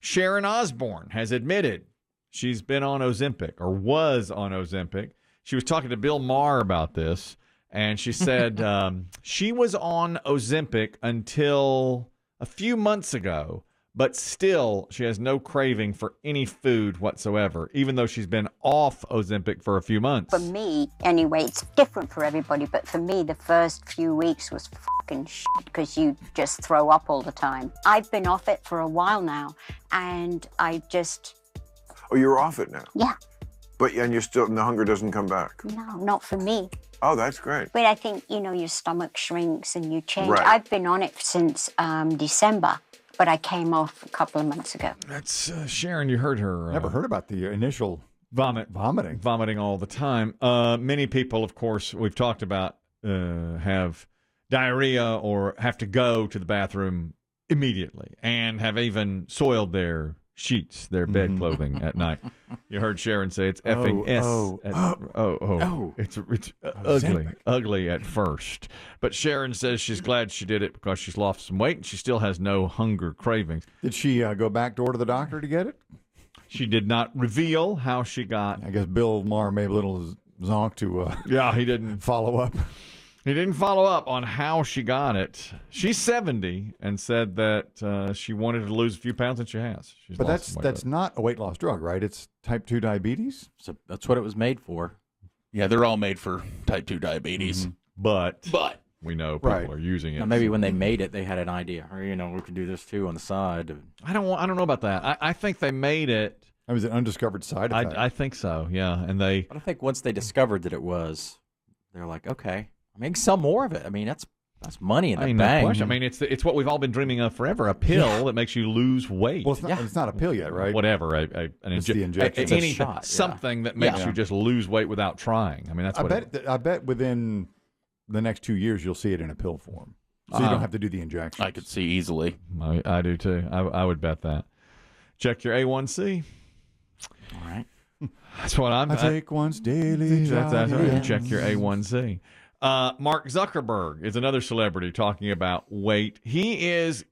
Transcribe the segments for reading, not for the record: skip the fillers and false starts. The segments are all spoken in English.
Sharon Osbourne has admitted she's been on Ozempic or was on Ozempic. She was talking to Bill Maher about this, and she said she was on Ozempic until a few months ago, but still she has no craving for any food whatsoever, even though she's been off Ozempic for a few months. For me, anyway, it's different for everybody, but for me, the first few weeks was fucking shit because you just throw up all the time. I've been off it for a while now, and I just... Oh, you're off it now? Yeah. And you're still, and the hunger doesn't come back? No, not for me. Oh, that's great. But I think, your stomach shrinks and you change. Right. I've been on it since December, but I came off a couple of months ago. That's Sharon, you heard her. Never heard about the initial vomiting all the time. Many people, of course, we've talked about, have diarrhea or have to go to the bathroom immediately and have even soiled their sheets, their bed clothing at night. You heard Sharon say it's effing It's ugly at first. But Sharon says she's glad she did it because she's lost some weight and she still has no hunger cravings. Did she go back door to the doctor to get it? She did not reveal how she got. I guess Bill Maher made a little zonk to he didn't follow up. He didn't follow up on how she got it. She's 70 and said that she wanted to lose a few pounds, and she has. But that's not a weight loss drug, right? It's type 2 diabetes? So that's what it was made for. Yeah, they're all made for type 2 diabetes. But we know people are using it. Now, maybe when they made it, they had an idea. Or, we could do this, too, on the side. I don't know about that. I think they made it. It was an undiscovered side effect. I think so, yeah. But I think once they discovered that it was, they're like, okay. Make some more of it. I mean, that's money in the bank. No question. I mean, it's what we've all been dreaming of forever. A pill that makes you lose weight. Well, it's not a pill yet, right? Whatever. The injection. Any shot. Something that makes you just lose weight without trying. I mean, that's I bet within the next 2 years you'll see it in a pill form, so you don't have to do the injection. I could see easily. I do too. I would bet that. Check your A1C. All right. That's what I take once daily. That's right. Check your A1C. Mark Zuckerberg is another celebrity talking about weight. He is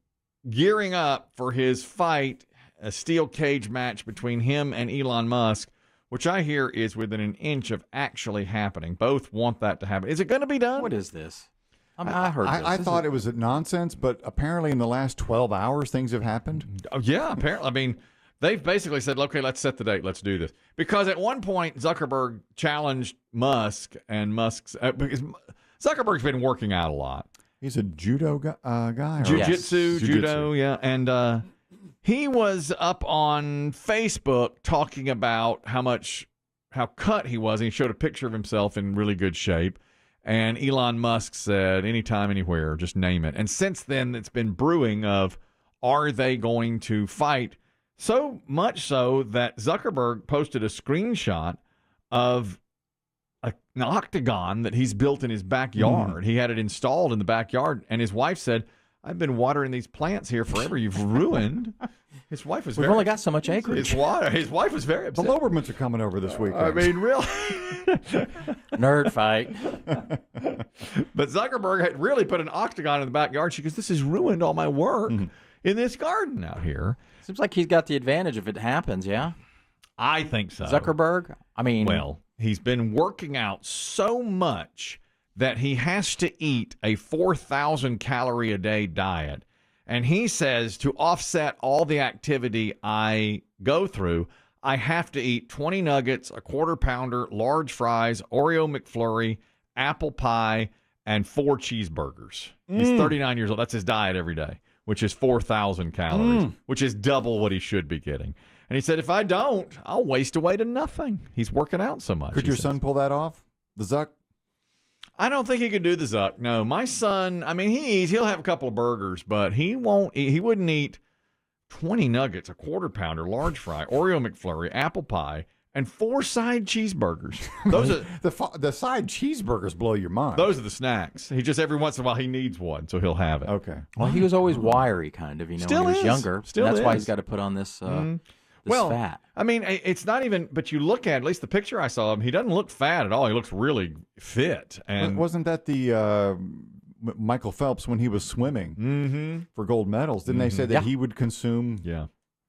gearing up for his fight, a steel cage match between him and Elon Musk, which I hear is within an inch of actually happening. Both want that to happen. Is it going to be done? What is this? I heard this. I thought it was nonsense, but apparently in the last 12 hours, things have happened. Oh, yeah, apparently. I mean, they've basically said, okay, let's set the date. Let's do this. Because at one point, Zuckerberg challenged Musk, and Musk's because Zuckerberg's been working out a lot. He's a judo guy? Jiu-jitsu, judo, yeah. And he was up on Facebook talking about how cut he was, and he showed a picture of himself in really good shape. And Elon Musk said, anytime, anywhere, just name it. And since then, it's been brewing of, are they going to fight? So much so that Zuckerberg posted a screenshot of an octagon that he's built in his backyard. He had it installed in the backyard, and his wife said, I've been watering these plants here forever. You've ruined. His wife was We've only got so much acreage. His wife was very upset. The Lobermans are coming over this weekend. I mean, really? Nerd fight. But Zuckerberg had really put an octagon in the backyard. She goes, this has ruined all my work in this garden out here. Seems like he's got the advantage if it happens, yeah? I think so. Zuckerberg? I mean... Well, he's been working out so much that he has to eat a 4,000 calorie a day diet. And he says to offset all the activity I go through, I have to eat 20 nuggets, a quarter pounder, large fries, Oreo McFlurry, apple pie, and 4 cheeseburgers. He's 39 years old. That's his diet every day, which is 4,000 calories, which is double what he should be getting. And he said, if I don't, I'll waste away to nothing. He's working out so much. Could your son pull that off? The Zuck? I don't think he could do the Zuck. No, my son, I mean, he'll have a couple of burgers, but he wouldn't eat 20 nuggets, a quarter pounder, large fry, Oreo McFlurry, apple pie, and 4 side cheeseburgers. Those are the side cheeseburgers blow your mind. Those are the snacks. He just every once in a while he needs one, so he'll have it. Okay. Well, he was always wiry, kind of, when he was younger. That's why he's got to put on this. Fat. I mean, it's not even. But you look at least the picture I saw of him. He doesn't look fat at all. He looks really fit. And wasn't that the Michael Phelps when he was swimming for gold medals? Didn't they say that he would consume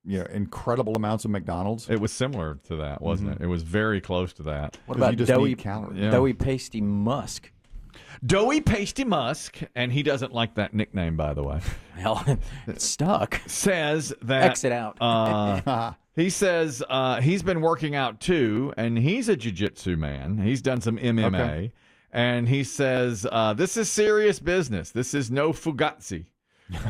incredible amounts of McDonald's. It was similar to that, wasn't it? It was very close to that. What 'Cause you about just doughy, need calories. Yeah. doughy pasty Musk? Doughy Pasty Musk, and he doesn't like that nickname, by the way, Well, it's stuck. says that Exit out. he says he's been working out too, and he's a jiu-jitsu man. He's done some MMA, Okay. and he says this is serious business. This is no fugazi.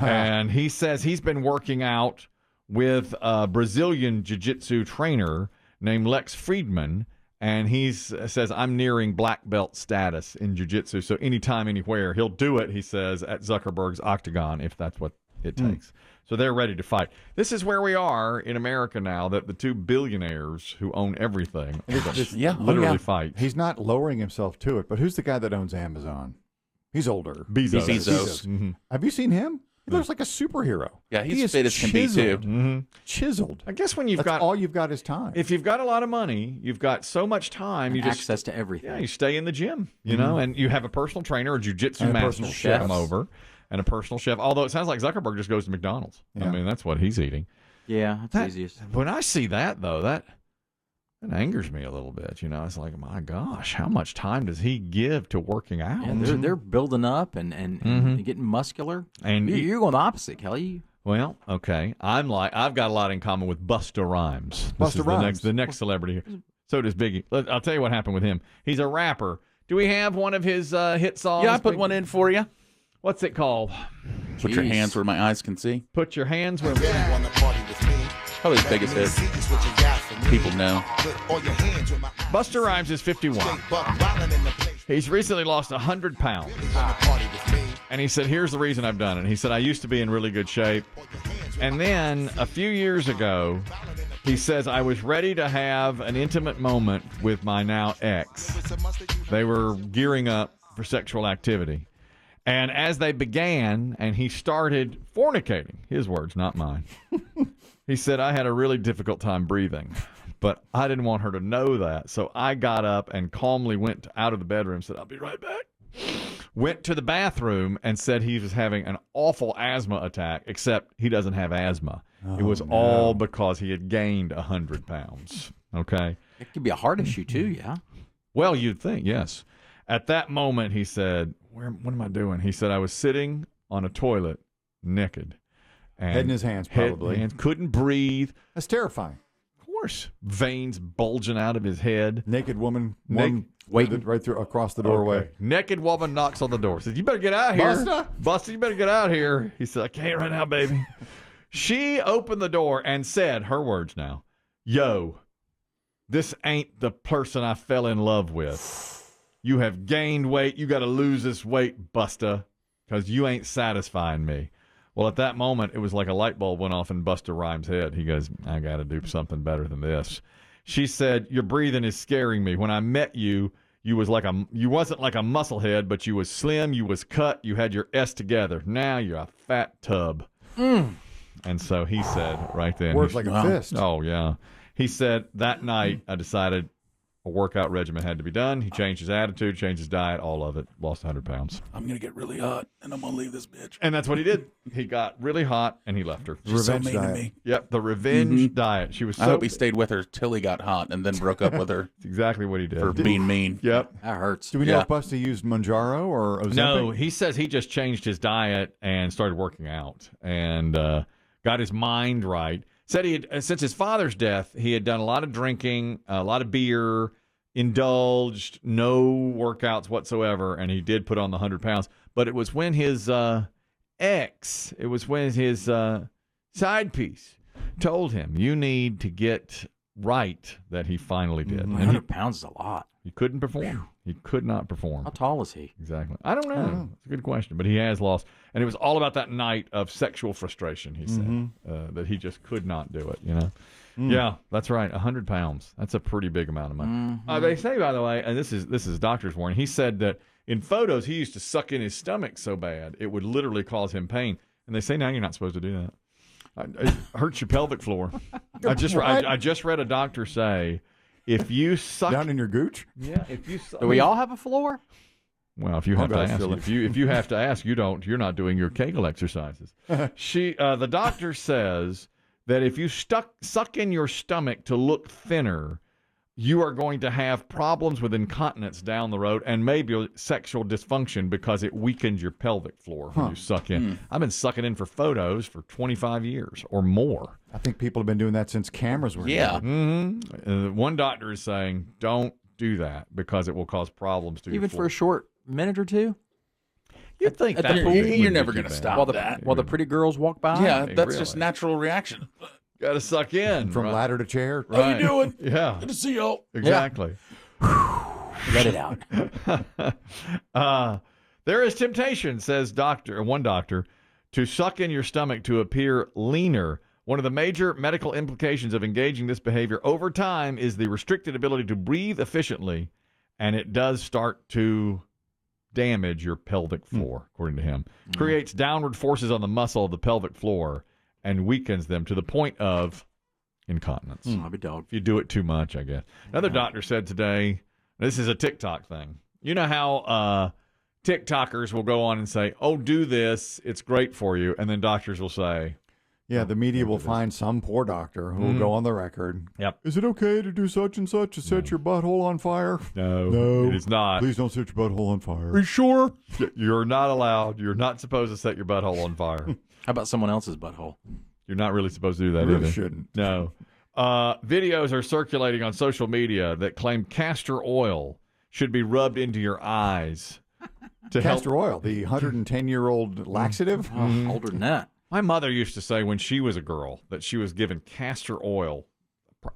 And he says he's been working out with a Brazilian jiu-jitsu trainer named Lex Friedman, and he says, I'm nearing black belt status in jiu-jitsu, so anytime, anywhere, he'll do it, he says, at Zuckerberg's Octagon, if that's what it takes. So they're ready to fight. This is where we are in America now, that the two billionaires who own everything literally fight. He's not lowering himself to it, but who's the guy that owns Amazon? He's older. Bezos. Bezos. Have you seen him? He looks like a superhero. Yeah, He he's is fit as can be, too. chiseled. Chiseled. I guess when you've That's got all you've got is time. if you've got a lot of money, you've got so much time, you just Access to everything. you stay in the gym, you know, and you have a personal trainer or jiu-jitsu And a master personal chef chef. come over, and a personal chef. Although it sounds like Zuckerberg just goes to McDonald's. I Yeah. mean, that's what he's eating. Yeah, that's That- easiest. When I see that, though, that angers me a little bit. You know, it's like, my gosh, how much time does he give to working out? Yeah, they're building up and getting muscular. And You're going the opposite, Kelly. well, okay, I've got a lot in common with Busta Rhymes. This Busta is Rhymes. the next celebrity here. So does Biggie. I'll tell you what happened with him. He's a rapper. Do we have one of his hit songs? Yeah, I put Big- one in for you. What's it called? Put your Jeez. hands where my eyes can see. Put your hands where. Probably his biggest hit. People know. Busta Rhymes is 51. He's recently lost 100 pounds. And he said, here's the reason I've done it. He said, I used to be in really good shape. And then a few years ago, he says, I was ready to have an intimate moment with my now ex. They were gearing up for sexual activity. And as they began, and he started fornicating, his words, not mine, he said, I had a really difficult time breathing. But I didn't want her to know that. So I got up and calmly went out of the bedroom, said, I'll be right back. Went to the bathroom and said he was having an awful asthma attack, except he doesn't have asthma. It was all because he had gained 100 pounds. Okay. It could be a heart issue, too, yeah. Well, you'd think, yes. At that moment, he said, what am I doing? He said, I was sitting on a toilet naked. And Head in his hands, probably. And couldn't breathe. That's terrifying. Of course. Veins bulging out of his head. Naked woman, Naked- waiting right through across the doorway. Okay. Naked woman knocks on the door. Says, you better get out here. Busta, you better get out here. He said, I can't right now, baby. She opened the door and said, her words now, yo, this ain't the person I fell in love with. You have gained weight. You got to lose this weight, Busta, because you ain't satisfying me. Well, at that moment, it was like a light bulb went off in Busta Rhymes' head. He goes, I got to do something better than this. She said, your breathing is scaring me. When I met you, you wasn't like a musclehead, but you was slim, you was cut, you had your S together. Now you're a fat tub. And so he said right then. Works like a fist. Oh, yeah. He said, that night I decided a workout regimen had to be done. He changed his attitude, changed his diet, all of it. Lost 100 pounds. I'm going to get really hot, and I'm going to leave this bitch. And that's what he did. He got really hot, and he left her. She's so Revenge mean to diet. me. Yep, the revenge diet. She was so... I hope he stayed with her till he got hot and then broke up with her That's exactly what he did. for being mean. Yep. That hurts. Do we know Yeah. if Busta used Manjaro or Ozempic? No, he says he just changed his diet and started working out and got his mind right. Said he had, since his father's death, he had done a lot of drinking, a lot of beer, indulged, no workouts whatsoever, and he did put on the 100 pounds. But it was when his side piece told him, you need to get right, that he finally did. And 100 pounds is a lot. he couldn't perform. He could not perform. How tall is he? Exactly. I don't know. It's a good question, but he has lost. And it was all about that night of sexual frustration, he said, that he just could not do it, you know? Yeah, that's right. 100 pounds. That's a pretty big amount of money. They say, by the way, and this is doctor's warning, he said that in photos he used to suck in his stomach so bad it would literally cause him pain. And they say now you're not supposed to do that. It hurts your pelvic floor. I just read a doctor say if you suck Down in your gooch? yeah, if you suck, Do we all have a floor? well, if you have to guys ask, feel it. if you have to ask, you're not doing your Kegel exercises. The doctor says that if you suck in your stomach to look thinner, you are going to have problems with incontinence down the road and maybe sexual dysfunction because it weakens your pelvic floor when you suck in. I've been sucking in for photos for 25 years or more. I think people have been doing that since cameras were Yeah. invented. One doctor is saying, don't do that because it will cause problems to your Even floor. for a short minute or two. You'd think at that the would pool, be- you're would never be going to bad. stop While that. the pretty girls walk by. Yeah, that's really. just natural reaction. Got to suck in. From right? ladder to chair. How you doing? Yeah, Good to see y'all. exactly. Let it out. There is temptation, says one doctor, to suck in your stomach to appear leaner. One of the major medical implications of engaging this behavior over time is the restricted ability to breathe efficiently, and it does start to damage your pelvic floor, according to him. Creates downward forces on the muscle of the pelvic floor and weakens them to the point of incontinence. I'll be dog. If you do it too much, I guess. Another doctor said today, this is a TikTok thing. You know how TikTokers will go on and say, oh, do this, it's great for you. And then doctors will say, Yeah, the media will find some poor doctor who will go on the record. Yep. Is it okay to do such and such to set your butthole on fire? no, it is not. Please don't set your butthole on fire. Are you sure? You're not allowed. You're not supposed to set your butthole on fire. How about someone else's butthole? You're not really supposed to do that You really either. shouldn't. No. Videos are circulating on social media that claim castor oil should be rubbed into your eyes to help. Castor oil, the 110-year-old laxative. Older than that. My mother used to say when she was a girl that she was given castor oil,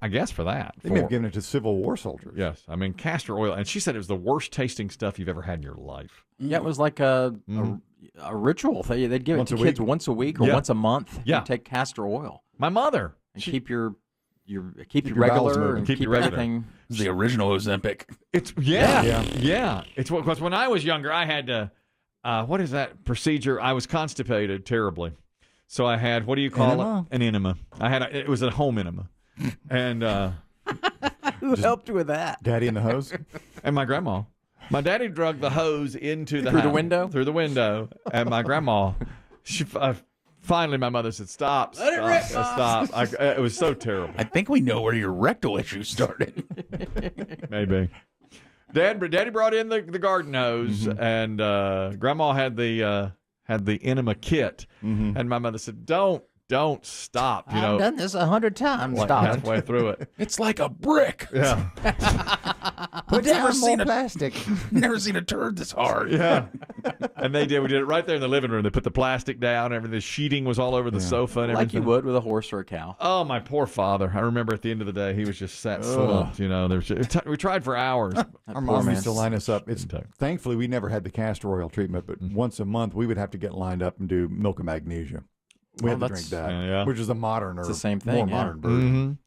I guess for that. They may have given it to Civil War soldiers. Yes. I mean, castor oil. And she said it was the worst tasting stuff you've ever had in your life. Yeah, it was like a ritual. They'd give Once it a to kids week? once a week or Yeah. once a month. Yeah. You'd take castor oil My mother. and She, keep you your bowels regular moving. and Keep keep you regular. everything. It's the original Ozempic. it's, It's because when I was younger, I had to, what is that procedure? I was constipated terribly. So I had, what do you call Enema? it? An enema. It was a home enema. And, Who helped you with that? Daddy in the hose. and my grandma. My daddy drug the hose into the Through the house- window? Through the window. And my grandma, finally my mother said, stop. Stop. It was so terrible. I think we know where your rectal issue started. Maybe. Daddy brought in the garden hose, and Grandma had the enema kit, and my mother said, "Don't stop." You know, I've done this 100 times. like Stop. halfway through it. It's like a brick. Yeah, I've never seen a plastic. never seen a turd this hard. yeah. And they did. We did it right there in the living room. They put the plastic down. Everything. The sheeting was all over the sofa and everything. Like you would with a horse or a cow. Oh, my poor father! I remember at the end of the day, he was just sat slumped. You know, we tried for hours. Our mom man. used to line us up. Kentucky. Thankfully, we never had the castor oil treatment, but once a month we would have to get lined up and do milk of magnesia. We had to drink that, yeah. which is a modern or the same thing, more yeah. modern version.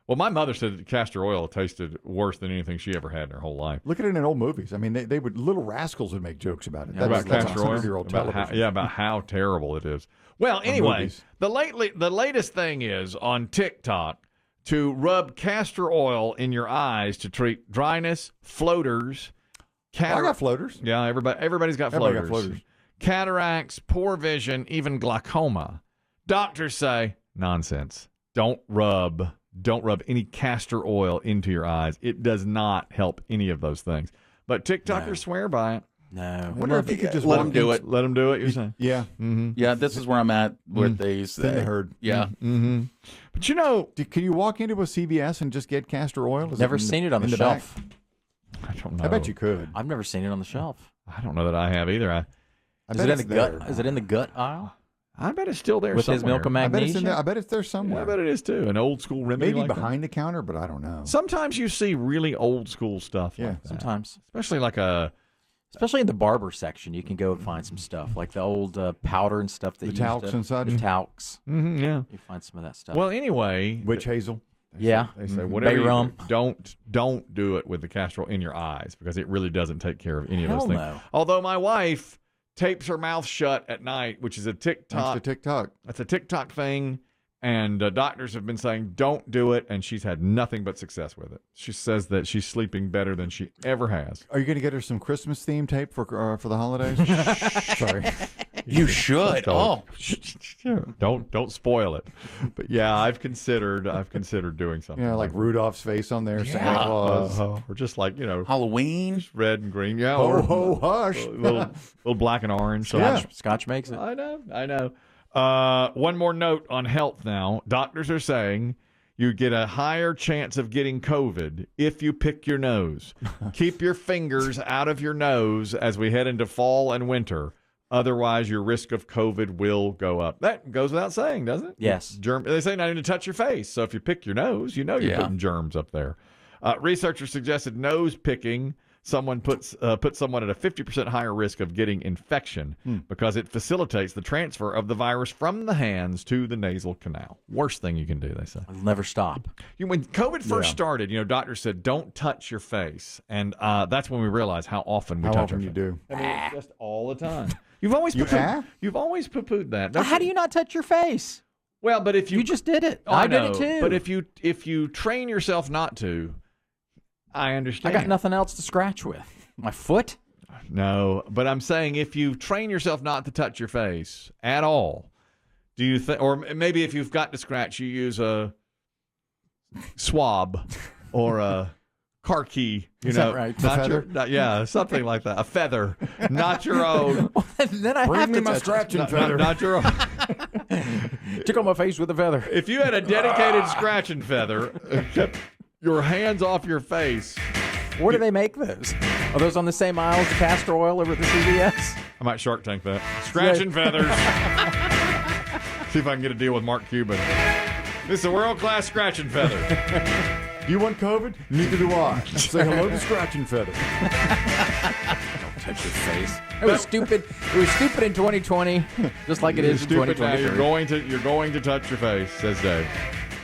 Well, my mother said that castor oil tasted worse than anything she ever had in her whole life. Look at it in old movies. I mean, they would Little Rascals would make jokes about it. About that's castor oil, 100-year-old about how, television. about how terrible it is. Well, anyway, movies. the latest thing is on TikTok to rub castor oil in your eyes to treat dryness, floaters, Well, I got floaters. Yeah, everybody's got Everybody floaters. got floaters. Cataracts, poor vision, even glaucoma. Doctors say nonsense. Don't rub any castor oil into your eyes. It does not help any of those things. But TikTokers swear by it. No. I wonder if you could just let walk them do in- it. Let them do it, you're saying? Yeah, Yeah, this is where I'm at with these. thin the herd. Yeah. But you know, Can you walk into a CVS and just get castor oil? Is Never in seen it on in the back? shelf. I don't know. I bet you could. I've never seen it on the shelf. I don't know that I have either. I Is bet it in the it's gut? there. Is it in the gut aisle I bet it's still there with his somewhere. milk of I bet it's in magnesia? there. I bet it's there Yeah, somewhere. I bet it is too. An old school remedy. Maybe like that. behind the counter, but I don't know. Sometimes you see really old school stuff. Yeah, like that. Sometimes. Especially like a. Especially in the barber section, you can go and find some stuff like the old powder and stuff that The you talcs used to, and such? The talcs. Yeah. You find some of that stuff. Well, anyway, Witch hazel. yeah. they say whatever. Bay you rum. do, don't do it with the castor oil in your eyes because it really doesn't take care of any of Hell those things. no. Although my wife tapes her mouth shut at night, which is a Thanks to TikTok. TikTok. That's a TikTok thing, and doctors have been saying don't do it, and she's had nothing but success with it. She says that she's sleeping better than she ever has. Are you going to get her some Christmas theme tape for the holidays? Sorry. You should. Oh, Don't spoil it. But yeah, I've considered doing something. Yeah, like Rudolph's face on there, Santa Claus. Or just like Halloween. red and green. Yeah, Ho or ho hush. little black and orange. So Yeah. Scotch makes it. I know. One more note on health now. Doctors are saying you get a higher chance of getting COVID if you pick your nose. Keep your fingers out of your nose as we head into fall and winter. Otherwise, your risk of COVID will go up. That goes without saying, doesn't it? Yes. They say not even to touch your face. So if you pick your nose, you're putting germs up there. Researchers suggested nose picking puts someone at a 50% higher risk of getting infection because it facilitates the transfer of the virus from the hands to the nasal canal. Worst thing you can do, they say. It'll never stop. When COVID first started, doctors said don't touch your face, and that's when we realized how often we touch our face. How often you do? I mean, just all the time. You've always poo-pooed that. How do you not touch your face? Well, but if you just did it, I did it too. But if you train yourself not to, I understand. I got nothing else to scratch with. My foot? No, but I'm saying if you train yourself not to touch your face at all, do you think, or maybe if you've got to scratch, you use a swab or a car key, Is that right? Something like that. A feather, not your own. Then I Bring have me to my touch scratching it. feather. Not your own. Tickle my face with a feather. If you had a dedicated scratching feather, kept your hands off your face. Where do they make those? Are those on the same aisle as the castor oil over at the CVS? I might Shark Tank that. Scratching feathers. See if I can get a deal with Mark Cuban. This is a world-class scratching feather. You want COVID? Neither do I. Say hello to Scratching Feather. Don't touch your face. It was stupid. It was stupid in 2020, just like it is in Stupid now. 2023. You're going to touch your face, says Dave.